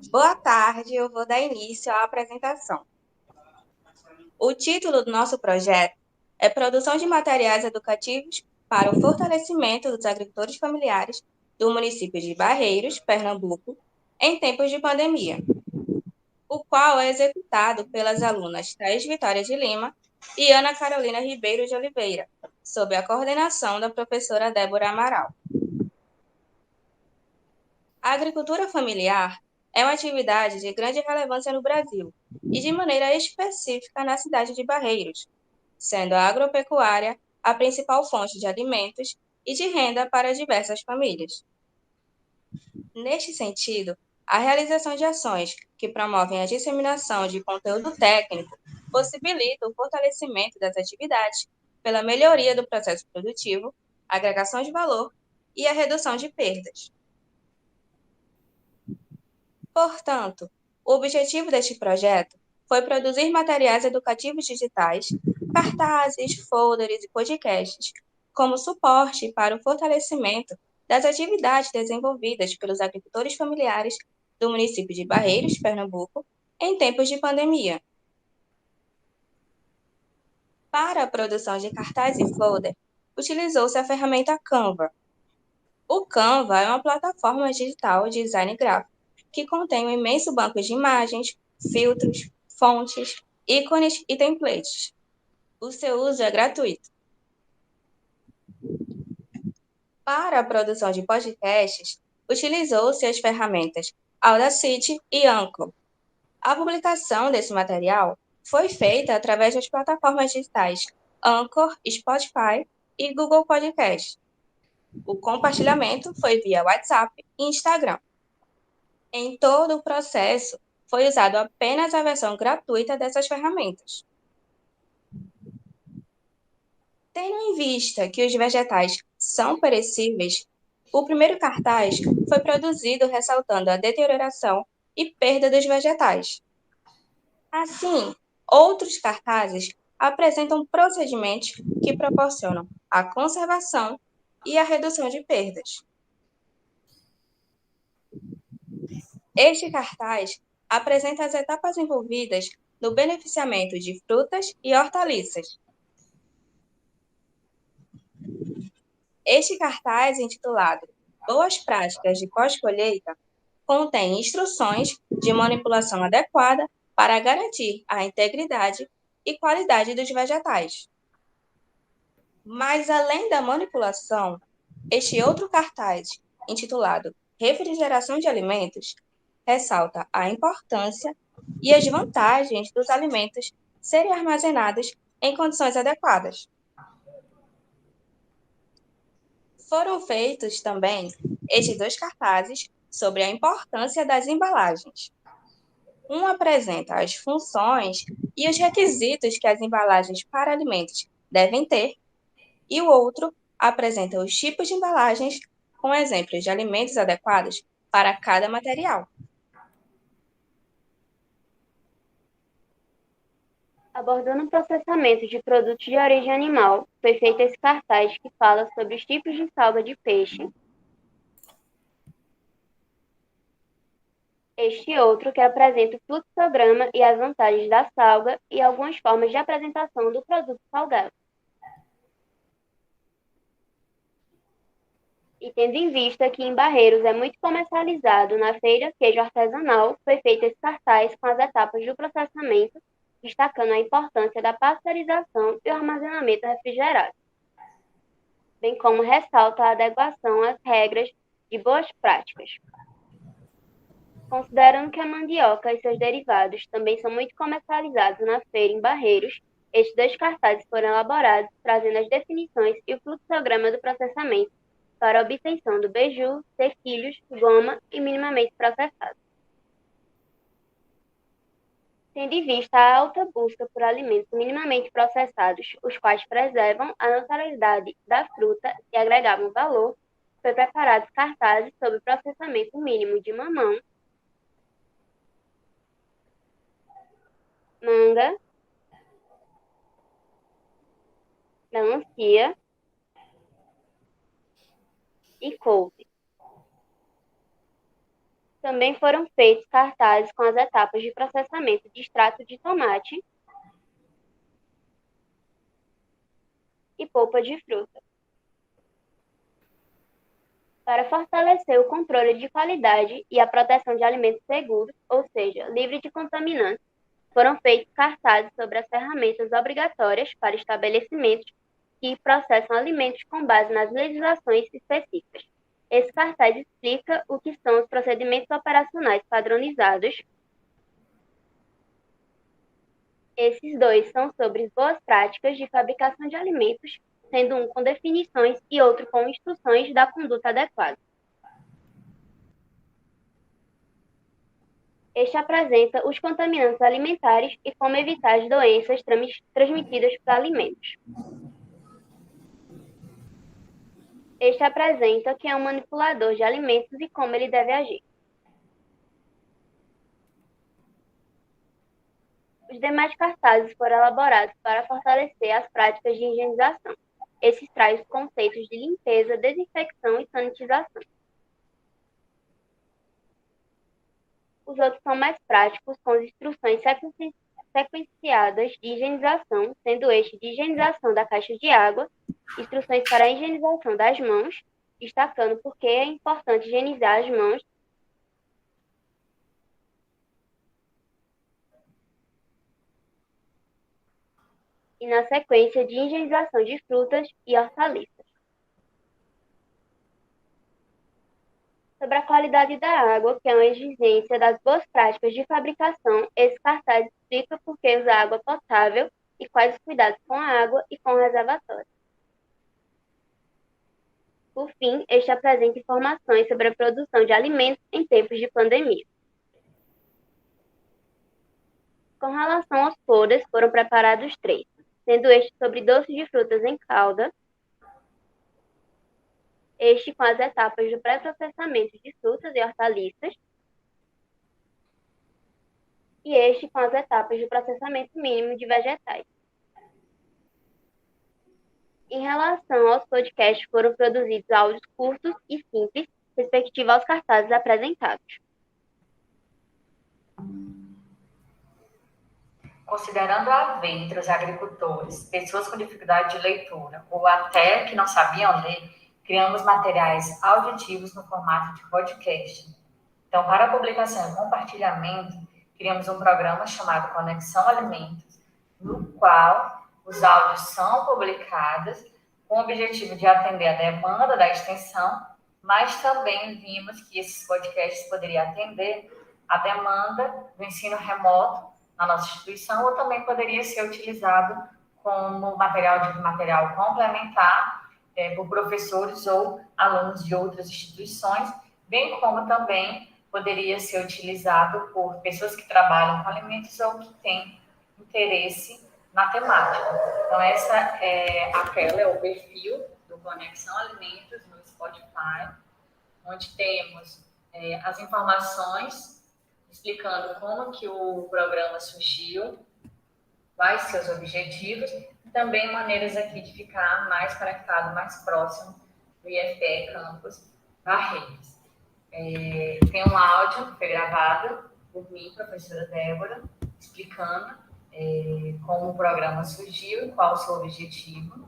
Boa tarde, eu vou dar início à apresentação. O título do nosso projeto é Produção de Materiais Educativos para o Fortalecimento dos Agricultores Familiares do município de Barreiros, Pernambuco, em tempos de pandemia, o qual é executado pelas alunas Thaís Vitória de Lima e Ana Carolina Ribeiro de Oliveira, sob a coordenação da professora Débora Amaral. A agricultura familiar é uma atividade de grande relevância no Brasil e de maneira específica na cidade de Barreiros, sendo a agropecuária a principal fonte de alimentos e de renda para diversas famílias. Neste sentido, a realização de ações que promovem a disseminação de conteúdo técnico possibilita o fortalecimento das atividades pela melhoria do processo produtivo, agregação de valor e a redução de perdas. Portanto, o objetivo deste projeto foi produzir materiais educativos digitais, cartazes, folders e podcasts, como suporte para o fortalecimento das atividades desenvolvidas pelos agricultores familiares do município de Barreiros, Pernambuco, em tempos de pandemia. Para a produção de cartaz e folder, utilizou-se a ferramenta Canva. O Canva é uma plataforma digital de design gráfico que contém um imenso banco de imagens, filtros, fontes, ícones e templates. O seu uso é gratuito. Para a produção de podcasts, utilizou-se as ferramentas Audacity e Anchor. A publicação desse material foi feita através das plataformas digitais Anchor, Spotify e Google Podcast. O compartilhamento foi via WhatsApp e Instagram. Em todo o processo, foi usado apenas a versão gratuita dessas ferramentas. Tendo em vista que os vegetais são perecíveis, o primeiro cartaz foi produzido ressaltando a deterioração e perda dos vegetais. Assim, outros cartazes apresentam procedimentos que proporcionam a conservação e a redução de perdas. Este cartaz apresenta as etapas envolvidas no beneficiamento de frutas e hortaliças. Este cartaz, intitulado Boas Práticas de Pós-Colheita, contém instruções de manipulação adequada para garantir a integridade e qualidade dos vegetais. Mas, além da manipulação, este outro cartaz, intitulado Refrigeração de Alimentos, ressalta a importância e as vantagens dos alimentos serem armazenados em condições adequadas. Foram feitos também estes dois cartazes sobre a importância das embalagens. Um apresenta as funções e os requisitos que as embalagens para alimentos devem ter, e o outro apresenta os tipos de embalagens com exemplos de alimentos adequados para cada material. Abordando o processamento de produtos de origem animal, foi feito esse cartaz que fala sobre os tipos de salga de peixe. Este outro que apresenta o fluxograma e as vantagens da salga e algumas formas de apresentação do produto salgado. E tendo em vista que em Barreiros é muito comercializado na feira queijo artesanal, foi feito esse cartaz com as etapas do processamento, destacando a importância da pasteurização e o armazenamento refrigerado, bem como ressalta a adequação às regras de boas práticas. Considerando que a mandioca e seus derivados também são muito comercializados na feira em Barreiros, estes dois cartazes foram elaborados trazendo as definições e o fluxograma do processamento para a obtenção do beiju, sequilhos, goma e minimamente processado. Tendo em vista a alta busca por alimentos minimamente processados, os quais preservam a naturalidade da fruta e agregavam valor, foi preparados cartazes sobre o processamento mínimo de mamão, manga, melancia e couve. Também foram feitos cartazes com as etapas de processamento de extrato de tomate e polpa de fruta. Para fortalecer o controle de qualidade e a proteção de alimentos seguros, ou seja, livres de contaminantes, foram feitos cartazes sobre as ferramentas obrigatórias para estabelecimentos que processam alimentos com base nas legislações específicas. Esse cartaz explica o que são os procedimentos operacionais padronizados. Esses dois são sobre boas práticas de fabricação de alimentos, sendo um com definições e outro com instruções da conduta adequada. Este apresenta os contaminantes alimentares e como evitar as doenças transmitidas por alimentos. Este apresenta quem é um manipulador de alimentos e como ele deve agir. Os demais cartazes foram elaborados para fortalecer as práticas de higienização. Esses trazem conceitos de limpeza, desinfecção e sanitização. Os outros são mais práticos, com as instruções sequenciadas de higienização, sendo este de higienização da caixa de água, instruções para a higienização das mãos, destacando por que é importante higienizar as mãos, e na sequência de higienização de frutas e hortaliças. Sobre a qualidade da água, que é uma exigência das boas práticas de fabricação, esse cartaz explica por que usar água potável e quais os cuidados com a água e com o reservatório. Por fim, este apresenta informações sobre a produção de alimentos em tempos de pandemia. Com relação aos folders, foram preparados 3, sendo este sobre doces de frutas em calda, este com as etapas do pré-processamento de frutas e hortaliças, e este com as etapas do processamento mínimo de vegetais. Em relação aos podcasts, foram produzidos áudios curtos e simples, respectivos aos cartazes apresentados. Considerando haver entre os agricultores pessoas com dificuldade de leitura ou até que não sabiam ler, criamos materiais auditivos no formato de podcast. Então, para a publicação e compartilhamento, criamos um programa chamado Conexão Alimentos, no qual os áudios são publicados com o objetivo de atender a demanda da extensão, mas também vimos que esses podcasts poderiam atender a demanda do ensino remoto na nossa instituição, ou também poderia ser utilizado como material complementar por professores ou alunos de outras instituições, bem como também poderia ser utilizado por pessoas que trabalham com alimentos ou que têm interesse na temática. Então, aquela é o perfil do Conexão Alimentos no Spotify, onde temos as informações explicando como que o programa surgiu, quais seus objetivos, e também maneiras aqui de ficar mais conectado, mais próximo do IFPE Campus Barreiras. Tem um áudio que foi gravado por mim, professora Débora, explicando como o programa surgiu e qual o seu objetivo.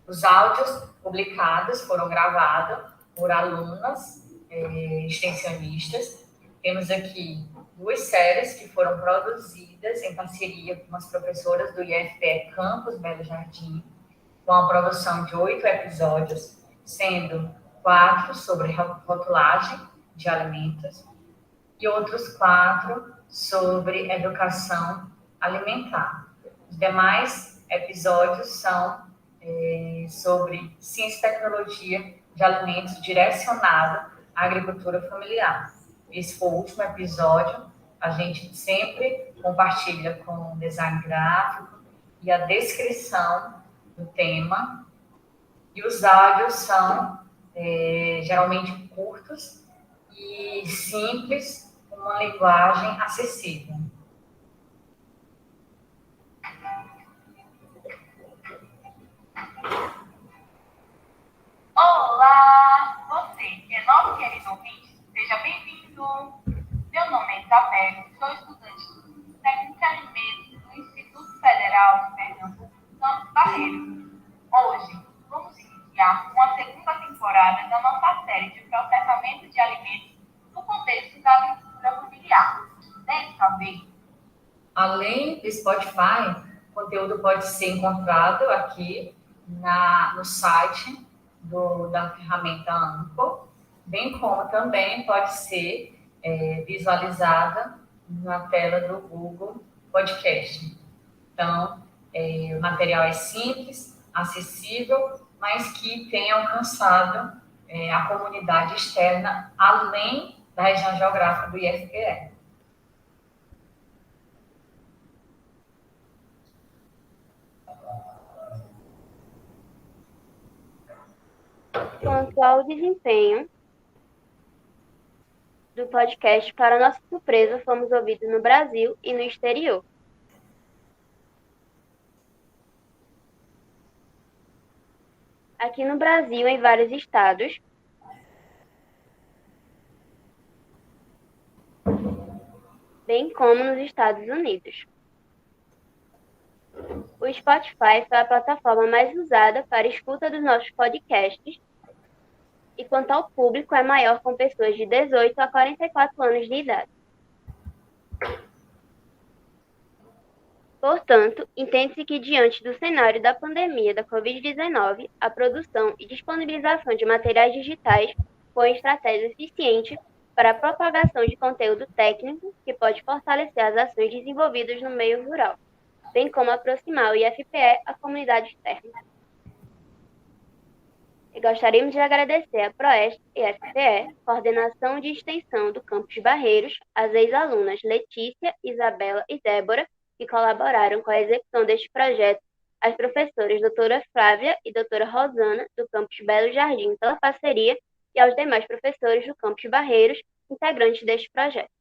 Os áudios publicados foram gravados por alunas extensionistas. Temos aqui 2 séries que foram produzidas em parceria com as professoras do IFPE Campus Belo Jardim, com a produção de 8 episódios, sendo 4 sobre rotulagem de alimentos e outros 4 sobre educação alimentar. Os demais episódios são sobre ciência e tecnologia de alimentos direcionado à agricultura familiar. Esse foi o último episódio. A gente sempre compartilha com design gráfico e a descrição do tema. E os áudios são geralmente curtos e simples, com uma linguagem acessível. Olá, você que é novo querido ouvinte, seja bem-vindo elaboradas na nossa série de processamento de alimentos no contexto da agricultura familiar. Né, Calvin? Além do Spotify, o conteúdo pode ser encontrado aqui no site da ferramenta Anchor, bem como também pode ser visualizada na tela do Google Podcast. Então, o material é simples, acessível, mas que tem alcançado a comunidade externa, além da região geográfica do IFPE. Quanto ao desempenho do podcast, para nossa surpresa, fomos ouvidos no Brasil e no exterior. Aqui no Brasil, em vários estados, bem como nos Estados Unidos. O Spotify foi a plataforma mais usada para escuta dos nossos podcasts, e quanto ao público, é maior com pessoas de 18 a 44 anos de idade. Portanto, entende-se que, diante do cenário da pandemia da Covid-19, a produção e disponibilização de materiais digitais foi uma estratégia eficiente para a propagação de conteúdo técnico que pode fortalecer as ações desenvolvidas no meio rural, bem como aproximar o IFPE à comunidade externa. E gostaríamos de agradecer à Proeste e IFPE, Coordenação de Extensão do Campus Barreiros, as ex-alunas Letícia, Isabela e Débora, que colaboraram com a execução deste projeto, as professoras doutora Flávia e doutora Rosana, do Campus Belo Jardim, pela parceria, e aos demais professores do Campus Barreiros, integrantes deste projeto.